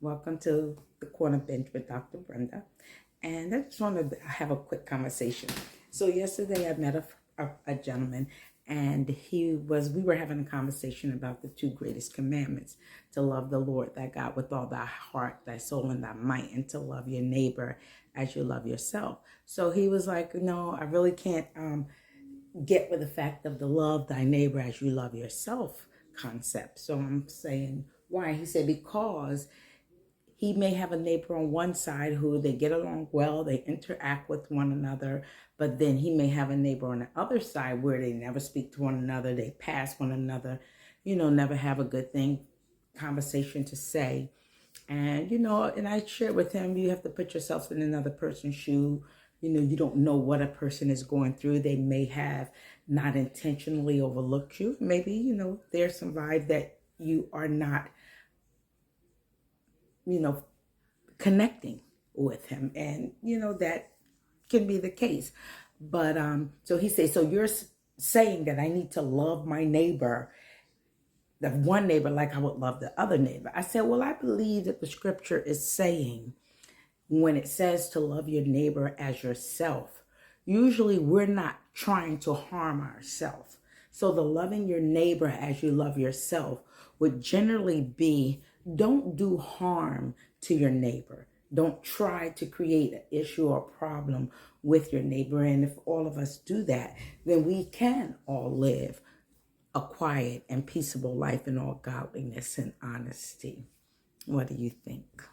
Welcome to the Corner Bench with Dr. Brenda. And I just wanted to have a quick conversation. So yesterday I met a gentleman, and we were having a conversation about the two greatest commandments: to love the Lord thy God with all thy heart, thy soul, and thy might, and to love your neighbor as you love yourself. So he was like, no, I really can't get with the fact of the love thy neighbor as you love yourself concept. So I'm saying, why? He said, because he may have a neighbor on one side who they get along well, they interact with one another, but then he may have a neighbor on the other side where they never speak to one another, they pass one another, never have a good conversation to say. And I shared with him, you have to put yourself in another person's shoe. You don't know what a person is going through. They may have not intentionally overlooked you. Maybe, there's some vibe that you are not, connecting with him. And, that can be the case. But so he says, so you're saying that I need to love my neighbor, the one neighbor, like I would love the other neighbor. I said, well, I believe that the scripture is saying, when it says to love your neighbor as yourself, usually we're not trying to harm ourselves. So the loving your neighbor as you love yourself would generally be, don't do harm to your neighbor. Don't try to create an issue or problem with your neighbor. And if all of us do that, then we can all live a quiet and peaceable life in all godliness and honesty. What do you think?